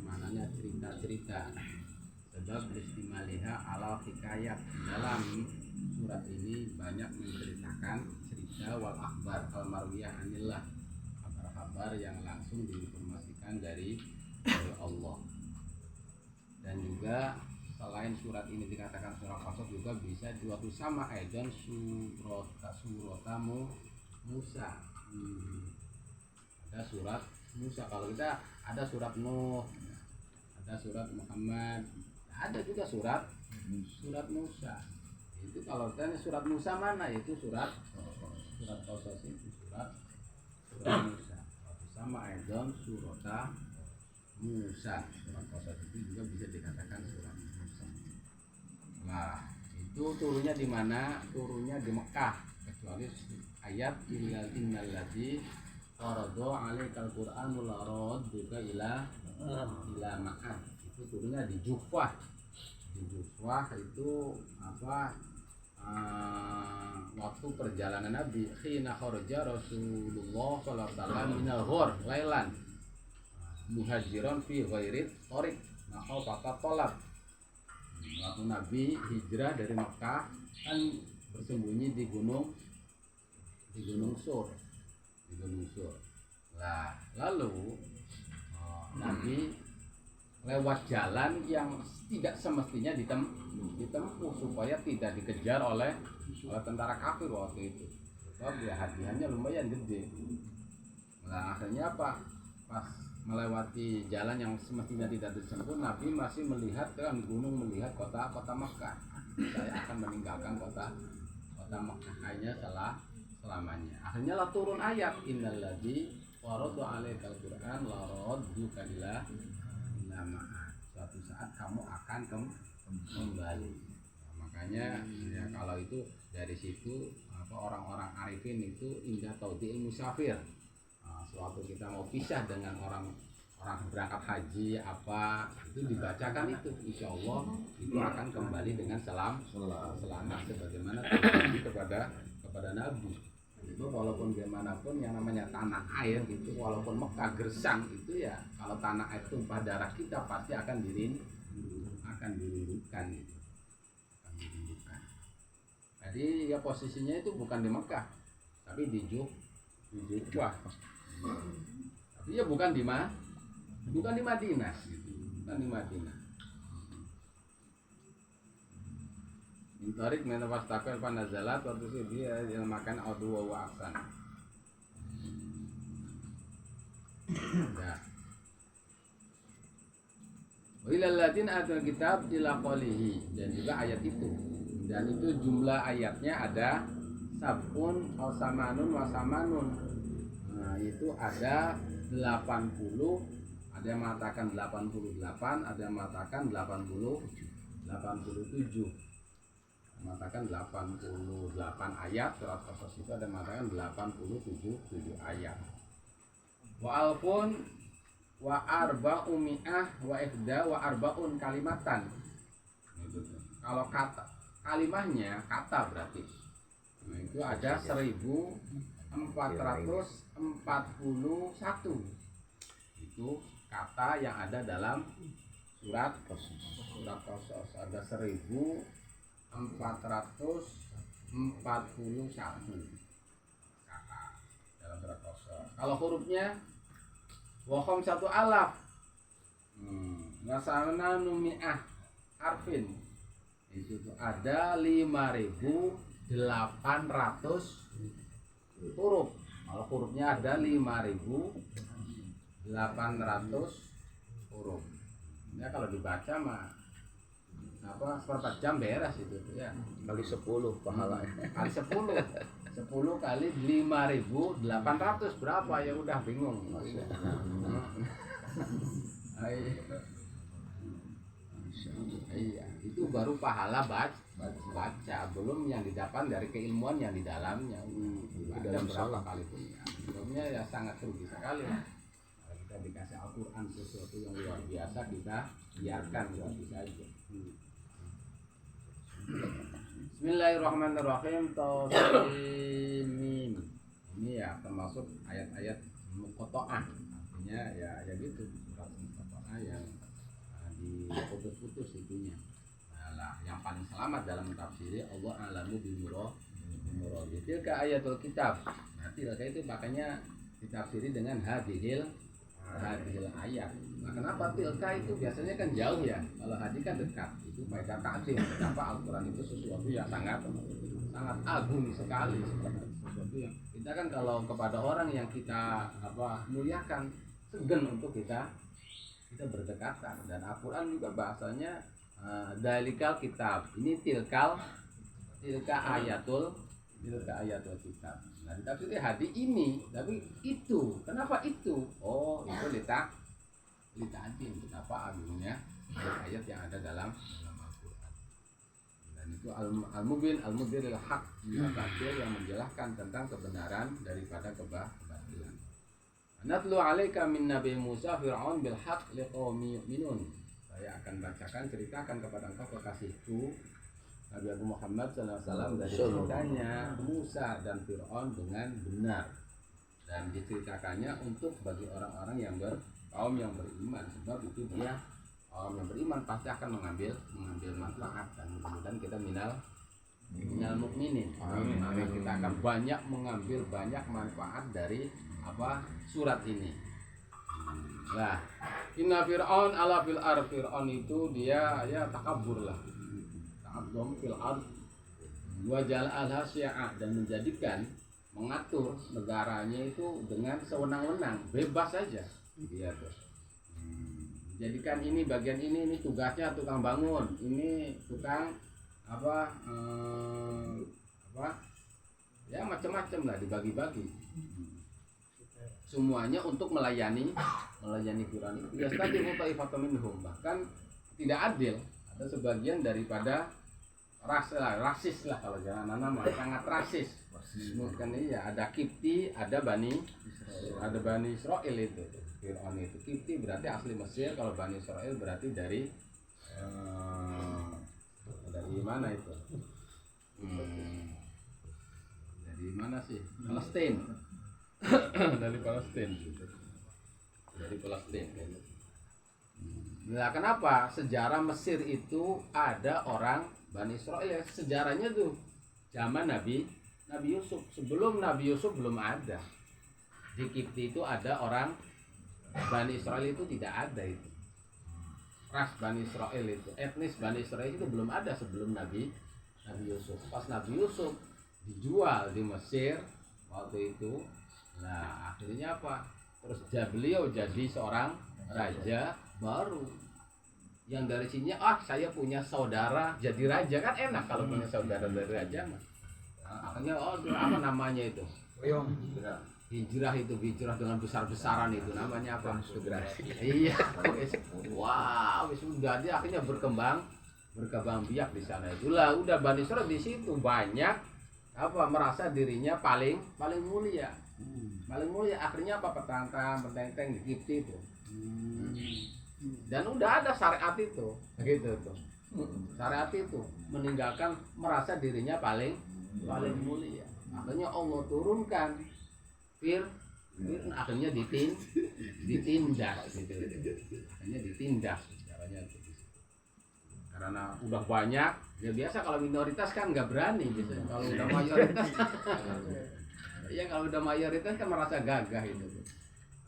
Mananya cerita-cerita. Sebab istimaliha ala hikayat. Dalam surat ini banyak menceritakan cerita wal akhbar al-marwiyah anillah, kabar-kabar yang langsung diinformasikan dari Allah. Dan juga selain surat ini dikatakan surat Qasas, juga bisa diwatu sama aidan suratamu Musa. Ada surat Musa. Kalau kita ada surat Nuh, ada surat Muhammad, ada juga surat Musa. Itu kalau tanya surat Musa mana, itu surat Qasas, itu surat Musa. Sama aidan surata Musa. Surat Qasas itu juga bisa dikatakan surat Musa. Nah, itu turunnya di mana? Turunnya di Mekah, kecuali ayat innal ladzi farada 'alaikal qur'anu la radduka ila ma'ad. Itu turunnya di Jufah. Di Jufah itu waktu perjalanan Nabi, khina kharaja Rasulullah sallallahu alaihi wasallam minal ghor lailan muhajiran fi ghairi thariq maka tolak. Waktu Nabi hijrah dari Mekah kan bersembunyi di gunung Sur. Nah, lalu Nabi lewat jalan yang tidak semestinya ditempuh supaya tidak dikejar oleh tentara kafir waktu itu. Sebab ya hadiahnya lumayan gede. Nah, akhirnya apa? Pas melewati jalan yang semestinya tidak ditempuh, Nabi masih melihat kan gunung, melihat kota Mekah. Saya akan meninggalkan kota Mekah hanya selamanya. Akhirnya lah turun ayat innal ladzi farada 'alaikal qur'an la radduka ila ma'ad. Suatu saat kamu akan kembali. Nah, makanya ya kalau itu dari situ orang-orang arifin itu indah taudil musafir. Suatu kita mau pisah dengan orang berangkat haji itu dibacakan itu, insya Allah itu akan kembali dengan selamat sebagaimana terjadi kepada Nabi. Itu walaupun bagaimanapun yang namanya tanah air itu, walaupun Mekah gersang itu ya, kalau tanah air tumpah darah kita pasti akan dirindukan. Jadi ya posisinya itu bukan di Mekah, tapi di Jufah. Tapi ya bukan di Madinah gitu. Bukan di Madinah. Intarik menawas takal panazalat waktu itu dia yang makan audhu wa aksan. Ilal ladina atul kitab ila qalihi, dan juga ayat itu. Dan itu jumlah ayatnya ada sabun samanun wasamanun. Nah, itu ada 80, ada yang mengatakan 88, ada yang mengatakan 87. Mengatakan 88 ayat surat Qasas itu, ada yang mengatakan 87 ayat. Wa alfun wa arba'u mi'ah wa ihda wa arba'un kalimatan. Kalau kalimahnya kata berarti. Nah, itu ada 1441. Itu kata yang ada dalam surat Qasas. Ada 1441 kata dalam surat Qasas. Kalau hurufnya wa khamsatu alaf wasana numi'ah harfin, itu tuh ada 5.800 huruf. Kalau hurufnya ada 5.800 huruf. Ya kalau dibaca mah seperempat jam beres itu ya. Kali 10 pahalanya. Kali 10 kali 5.800 berapa ya, udah bingung. Iya, itu baru pahala baca, belum yang didapat dari keilmuan yang di dalamnya. Ada berapa kali pun ya. Sebelumnya ya sangat rugi sekali. Kalau kita dikasih Al-Quran sesuatu yang luar biasa, kita biarkan begitu saja. Bismillahirrahmanirrahim. Tasimim. Ini ya termasuk ayat-ayat muqatta'ah, artinya artinya ya gitu surat apa yang diputus-putus itunya. Nah, yang paling selamat dalam mentafsiri Allah alamu bimurad. Tilka ayatul kitab. Nah, tilka itu makanya ditafsiri dengan hadhil ayat. Nah, kenapa tilka itu biasanya kan jauh ya? Kalau hadi kan dekat. Itu faedah ta'zim. Kenapa Al-Qur'an itu sesuatu yang sangat agung sekali sebenarnya. Sesuatu yang kita kan kalau kepada orang yang kita muliakan segan untuk kita berdekatan. Dan Al-Qur'an juga bahasanya dalikal kitab. Ini tilka ayatul kitab. Nah, ditafsiri hadi ini, tapi itu. Kenapa itu? Oh, itu lita'adim. Kenapa agungnya ayat yang ada dalam Al-Qur'an. Dan itu al-mubin al-mubin al-haq, yang menjelaskan tentang kebenaran daripada kebatilan. Natlu 'alaika min Nabi Musa Fir'aun bil haqq liqaumi yu'minun. Saya akan bacakan, ceritakan kepada engkau kekasihku Nabi Muhammad SAW dari ceritanya Musa dan Fir'aun dengan benar, dan diceritakannya untuk bagi orang-orang yang kaum yang beriman, sebab itu dia kaum yang beriman pasti akan mengambil manfaat, dan kemudian kita minal mukminin. Maka kita akan banyak mengambil banyak manfaat dari surat ini. Nah, inna Fir'aun ala fil ar, Fir'aun itu dia takabur lah. Takabur fil ard wa jal'alha syi'a, dan mengatur negaranya itu dengan sewenang-wenang, bebas saja dia tuh. Jadikan ini bagian ini tugasnya tukang bangun, ini tukang ya macam-macam lah, dibagi-bagi. Semuanya untuk melayani Fir'aun itu. Yastadifu ta'ifatum minhum, bahkan tidak adil, ada sebagian daripada rasis lah kalau jangan nama, sangat rasis. Mungkin iya, ada Kipti, ada Bani Israel itu. Fir'aun itu Kipti berarti asli Mesir, kalau Bani Israel berarti dari mana itu? Dari mana sih? Palestina. Dari Palestina. Nah, kenapa sejarah Mesir itu ada orang Bani Israel? Sejarahnya tuh zaman Nabi Yusuf. Sebelum Nabi Yusuf belum ada. Di Kipti itu ada orang Bani Israel, itu tidak ada itu. Ras Bani Israel itu, etnis Bani Israel itu belum ada sebelum Nabi Yusuf. Pas Nabi Yusuf dijual di Mesir waktu itu, nah akhirnya apa? Terus beliau jadi seorang raja baru. Yang dari sini, saya punya saudara jadi raja, kan enak kalau punya saudara dari raja mah. Nah, akhirnya apa namanya itu? Hijrah dengan besar-besaran itu namanya apa? Iya. Wow, sudah dia akhirnya berkembang biak di sana. Itulah udah Bani Israil di situ banyak merasa dirinya paling mulia. Paling mulia, akhirnya petantang di Kipti itu. Dan udah ada syariat itu, gitu tuh. Syariat itu meninggalkan merasa dirinya paling mulia. Akhirnya Allah turunkan akhirnya ditindas gitu. Akhirnya ditindas caranya gitu. Karena udah banyak, ya biasa kalau minoritas kan nggak berani gitu. Kalau udah mayoritas ya kalau udah mayoritas kan merasa gagah itu.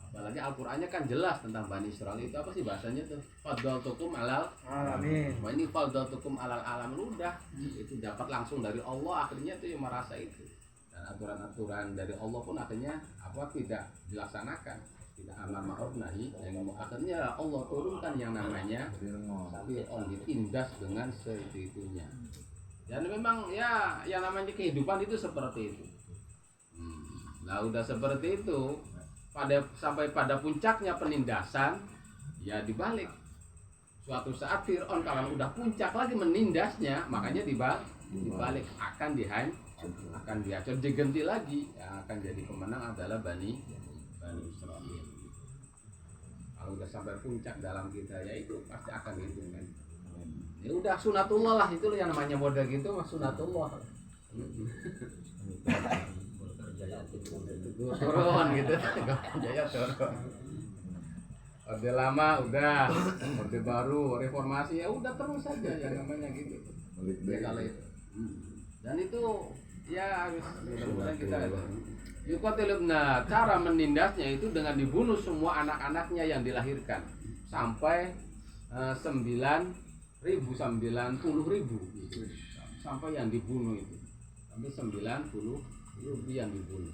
Apalagi Al-Qur'annya kan jelas tentang Bani Israil itu apa sih bahasanya tuh? Faddaltukum alal alamin. Wah, ini faddaltukum alal alam, udah itu dapat langsung dari Allah, akhirnya tuh yang merasa itu. Dan aturan-aturan dari Allah pun akhirnya tidak dilaksanakan, tidak amar ma'ruf nahi, yang akhirnya Allah turunkan yang namanya Fir'aun, ditindas dengan seitunya. Dan memang ya yang namanya kehidupan itu seperti itu. Nah udah seperti itu, sampai pada puncaknya penindasan, ya dibalik. Suatu saat Fir'aun kalau udah puncak lagi menindasnya, makanya dibalik akan dihancur, diganti lagi. Yang akan jadi pemenang adalah Bani Israil. Kalau udah sampai puncak dalam kita, ya itu pasti akan gitu kan. Ya udah sunatullah lah, itu yang namanya model gitu, mas sunatullah. Turun gitu, jaya turun. Orde lama udah, orde baru, reformasi ya udah terus saja yang namanya gitu. Ya kalau itu. Dan itu ya mudah-mudahan kita yukatilubna, cara menindasnya itu dengan dibunuh semua anak-anaknya yang dilahirkan sampai 9.000 90.000 gitu. Sampai yang dibunuh itu sampai 90.000 yang dibunuh.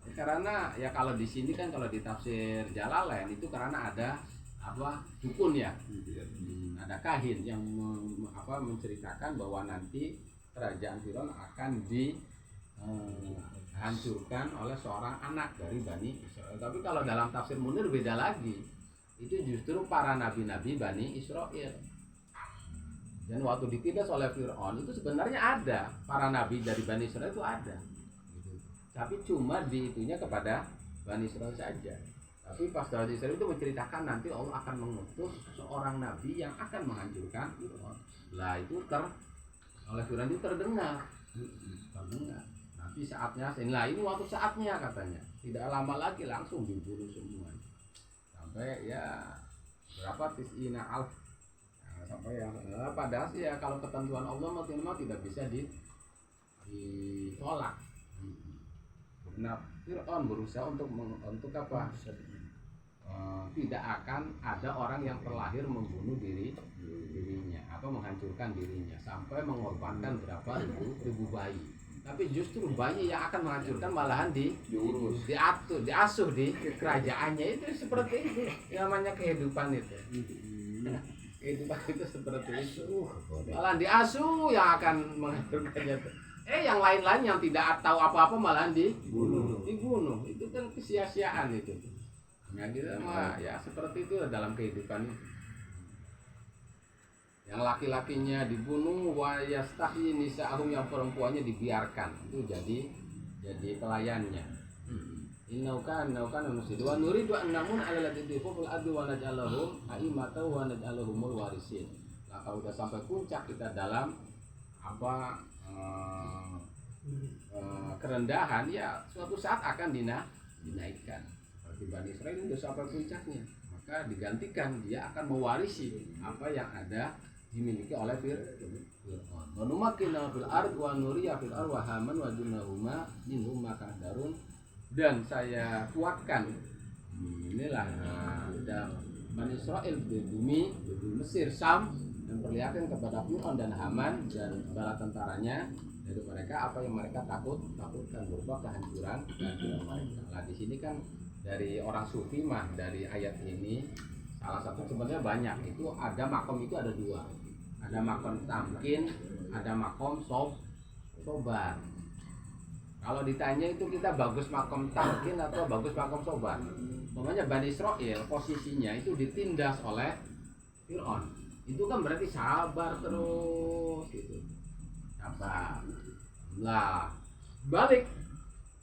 Karena ya kalau di sini kan kalau di tafsir Jalalain itu karena ada apa dukun ya, ada kahin yang menceritakan bahwa nanti kerajaan Firaun akan dihancurkan oleh seorang anak dari Bani Israel. Tapi kalau dalam tafsir Munir beda lagi, itu justru para nabi-nabi Bani Israel. Dan waktu ditindas oleh Firaun itu sebenarnya ada para nabi dari Bani Israel itu ada. Tapi cuma diitunya kepada Bani Israel saja. Tapi pas Bani Israel itu menceritakan nanti Allah akan mengutus seorang nabi yang akan menghancurkan Firaun. Lah itu oleh Firaun itu terdengar. Nanti saatnya, nah ini waktu saatnya katanya. Tidak lama lagi langsung dibunuh semua. Sampai ya berapa tis'ina alf. Sampai yang padahal ya kalau ketentuan Allah mau tidak bisa ditolak. Nah, Fir'aun berusaha untuk apa? Tidak akan ada orang yang terlahir membunuh dirinya atau menghancurkan dirinya sampai mengorbankan berapa ribu bayi. Tapi justru bayi yang akan menghancurkan malahan diurus, diasuh di kerajaannya. Itu seperti itu. Yang namanya kehidupan itu. Kehidupan itu seperti itu. Malahan diasuh yang akan menghancurkannya. Yang lain-lain yang tidak tahu apa-apa malahan dibunuh. Itu kan kesia-siaan itu. Nah, kita mah ya seperti itu dalam kehidupan itu. Yang laki-lakinya dibunuh, wa yastahi nisa'ahum, yang perempuannya dibiarkan. Itu jadi pelayannya. Innau kana nusidu wa nuridu an namun 'alal ladzina fil ardi wa naj'alahum a'immatan wa naj'alahumul warisin. Nah, kalau sudah sampai puncak kita dalam kerendahan, ya suatu saat akan dinaikkan. Seperti Bani Israel itu sampai puncaknya, maka digantikan, dia akan mewarisi apa yang ada dimiliki oleh Fir'aun. Wa numakkina fil ard wa nuriya fil ard wa haman wa junahuma minhum makadarun, dan saya kuatkan inilah Bani Israel di bumi Mesir, Sam, dan perlihatkan kepada Fir'aun dan Haman dan bala tentaranya dari mereka apa yang mereka takutkan berupa kehancuran mereka. Nah, di sini kan dari orang sufi mah dari ayat ini salah satu sebenarnya banyak, itu ada makom, itu ada dua, ada makom tamkin, ada makom sobar. Kalau ditanya itu kita bagus makom tamkin atau bagus makom sobar, namanya Bani Israel posisinya itu ditindas oleh Fir'aun, itu kan berarti sabar terus gitu, sabar. Lah balik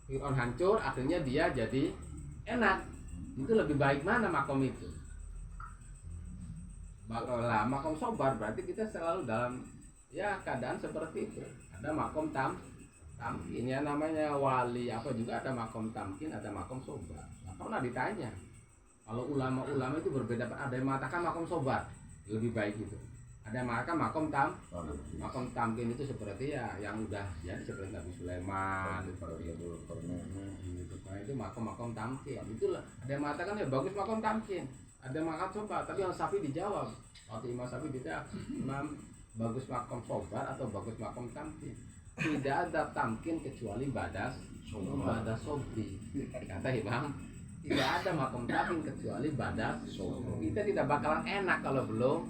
Fir'aun hancur, akhirnya dia jadi enak. Itu lebih baik mana makom itu? Lah makom sobar berarti kita selalu dalam ya keadaan seperti itu. Ada makom tamkin, ya namanya wali apa juga ada makom tamkin, ada makom sobar. Nah, pernah ditanya, kalau ulama-ulama itu berbeda, ada yang mengatakan makom sobar lebih baik itu, ada yang mengatakan makom tamkin itu seperti ya yang udah jadi seperti Nabi Sulaiman seperti itu. Nah, itu makom tamkin. Itulah ada yang mengatakan ya bagus makom tamkin, ada yang mengatakan sobar. Tapi yang Syafi'i dijawab, waktu Imam Syafi'i ditanya, Imam, bagus makom sobar atau bagus makom tamkin? Tidak ada tamkin kecuali badas sobri. Kata Imam, tidak ada makom tamkin kecuali badas sobri. Kita tidak bakalan enak kalau belum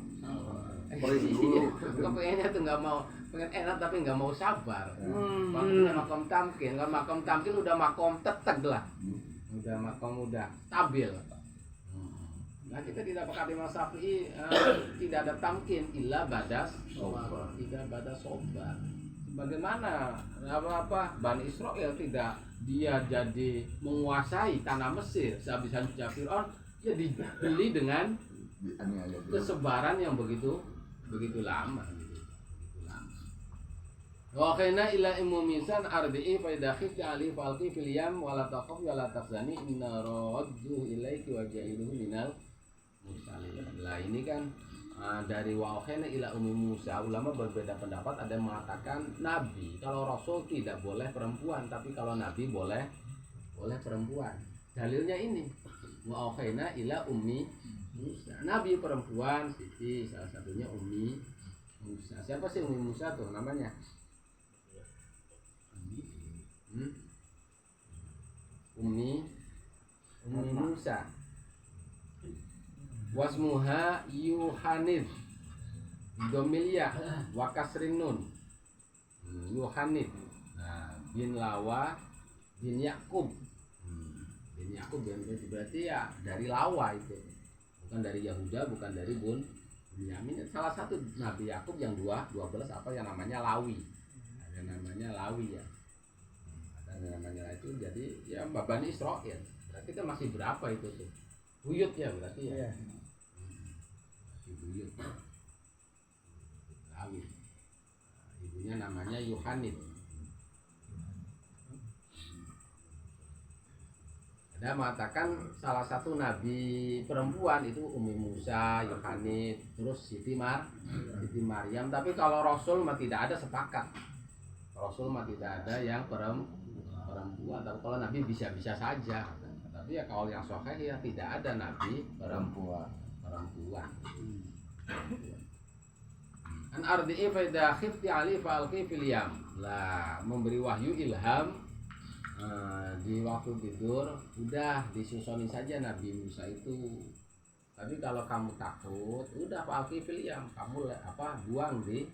kepengennya tuh nggak mau, pengen enak tapi nggak mau sabar. Maksudnya makom tamkin, kalau makom tamkin udah makom teteg lah, udah makom udah stabil. Nah, kita tidak pakai Imam Syafi'i, tidak ada tamkin illa badas sobar, tidak badas sobar. Bagaimana Bani Israel tidak, dia jadi menguasai tanah Mesir sehabis-habisnya Fir'aun, ya dibeli dengan kesebaran yang begitu lama. Wa khayna ila immumisan ardi'i fa idha khifti ali falqi fil yam wa la taqaf wa la tahzani inna raddu ilaiki wa ja'iluhu minal mursalin. Lah ini kan dari wa auhayna ila ummi Musa, ulama berbeda pendapat. Ada yang mengatakan nabi, kalau rasul tidak boleh perempuan, tapi kalau nabi boleh perempuan. Dalilnya ini wa auhayna ila ummi Musa, nabi perempuan Siti, salah satunya ummi Musa. Siapa sih ummi Musa tuh namanya? Ummi Musa. Wasmuha Yuhanid Domilya wa kasrin nun. Yuhanid. Nah, bin Lawa bin Yakub. Bin Yakub berarti ya dari Lawa itu. Bukan dari Yahuda, bukan dari Bunyamin. Salah satu Nabi Yakub yang 12 apa yang namanya Lawi. Ada namanya Lawi ya. Ada namanya itu, jadi ya Bani Israil. Berarti kan masih berapa itu tuh? Buyut ya berarti ya. Iya. Buyut Lawi. Ibunya namanya Yuhanid. Ada mengatakan salah satu nabi perempuan itu Ummi Musa, Yuhanid, terus Siti Maryam. Tapi kalau Rasul mah tidak ada, sepakat. Rasul mah tidak ada yang perempuan. Tapi kalau nabi bisa-bisa saja. Tapi ya kalau yang sahih ya tidak ada nabi perempuan. An ardi'i fa idza khifti 'ali fa alqi fil yam. Lah, memberi wahyu ilham di waktu tidur, udah disusoni saja Nabi Musa itu. Tapi kalau kamu takut, udah fa alqi fil yam, kamu buang di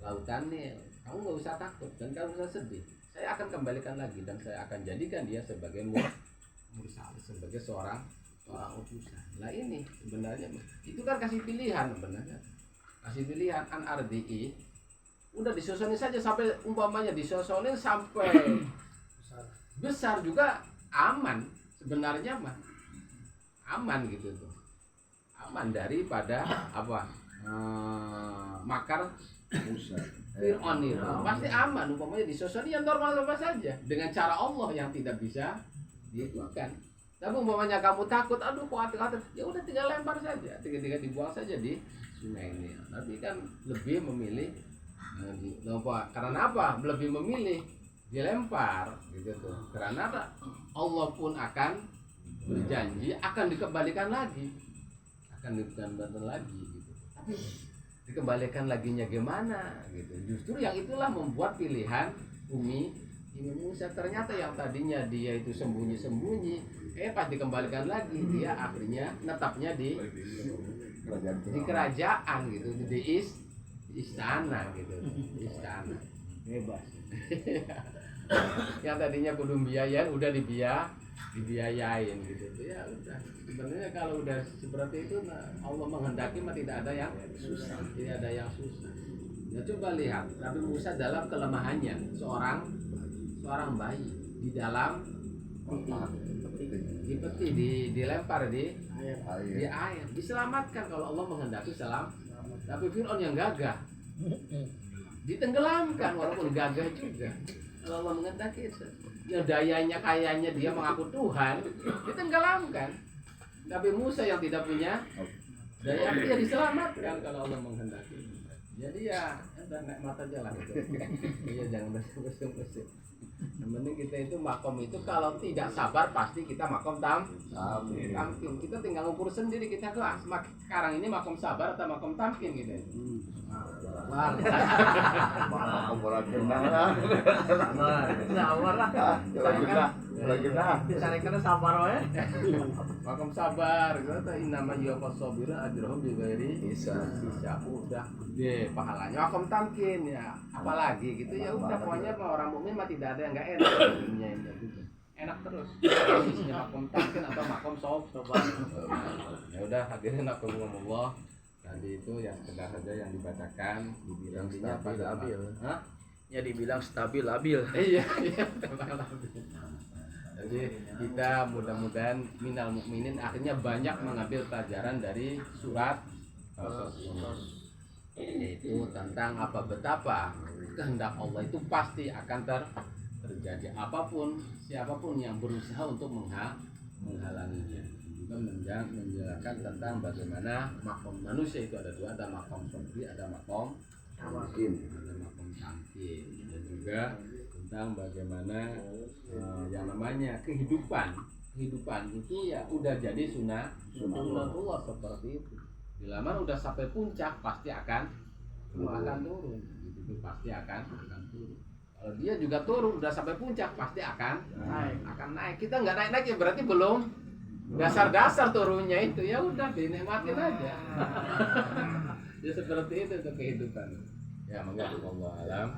lautan Nil. Kamu nggak usah takut dan kamu usah sedih. Saya akan kembalikan lagi dan saya akan jadikan dia sebagai mursal, sebagai seorang utusan. Nah ini sebenarnya itu kan kasih pilihan sebenarnya. Kasih pilihan an ardi'i. Udah disusunin saja sampai umpamanya disusunin sampai besar juga aman sebenarnya mah. Aman gitu tuh. Aman daripada makar Fir'aun itu. Pasti aman umpamanya disusunin yang normal-normal saja dengan cara Allah yang tidak bisa dilakukan. Tapi umpamanya kamu takut, aduh khawatir, ya udah tinggal lempar saja, tinggal dibuang saja di sungai ini. Tapi kan lebih memilih karena apa? Lebih memilih dilempar gitu tuh. Karena apa? Allah pun akan berjanji akan dikembalikan lagi. Gitu. Tapi dikembalikan laginya gimana gitu. Justru yang itulah membuat pilihan Ummi Musa. Ternyata yang tadinya dia itu sembunyi-sembunyi, pas dikembalikan lagi dia akhirnya netapnya di kerajaan gitu, di istana gitu, di istana. Bebas. Yang tadinya kudu biayain udah dibiayain gitu. Ya udah. Sebenarnya kalau udah seperti itu Allah menghendaki mah tidak ada yang susah, tidak ada yang susah. Ya coba lihat Nabi Musa dalam kelemahannya, seorang bayi di dalam di peti, dilempar di air, diselamatkan kalau Allah menghendaki selamat. Tapi Fir'aun yang gagah ditenggelamkan walaupun gagah juga. Kalau Allah menghendaki itu, yang dayanya kayanya dia mengaku Tuhan, ditenggelamkan. Tapi Musa yang tidak punya daya, dia diselamatkan kalau Allah menghendaki. Jadi ya udah nikmat aja lah itu. Iya, jangan besar-besar. Yang penting kita itu makom itu kalau tidak sabar pasti kita makom tamkin. Kita tinggal ukur sendiri kita tuh sekarang ini makom sabar atau makom tamkin gitu. Makom berat benar. Sabar lah. Disarankan sabar wae. Makom sabar gitu. Innama yuwaffas sabiruna ajrahum bighairi hisab. Udah gede pahalanya. Makom tamkin ya. Apalagi gitu ya udah pokoknya orang mukmin mah tidak ada yang enggak enak di dunia ini gitu. Enak terus. Isinya makom tamkin atau makom sabar. Ya udah hadirin Allah. Tadi itu yang sekedar saja yang dibacakan, dibilang stabil. Hah? Ya dibilang stabil labil. Iya. Jadi kita mudah-mudahan minal mukminin akhirnya banyak mengambil pelajaran dari surat yaitu tentang betapa kehendak Allah itu pasti akan terjadi, apapun siapapun yang berusaha untuk menghalanginya. menjelaskan tentang bagaimana makom manusia itu ada dua, ada makom sobri, ada makom tamkin, dan juga tentang bagaimana yang namanya kehidupan itu ya udah jadi sunatullah seperti itu. Bila mana udah sampai puncak pasti akan turun, gitu pasti akan turun. Kalau dia juga turun udah sampai puncak pasti akan naik. Kita nggak naik ya berarti belum dasar turunnya itu, ya udah dinikmatin aja. Ya seperti itu kehidupan. Ya monggo Allah alam.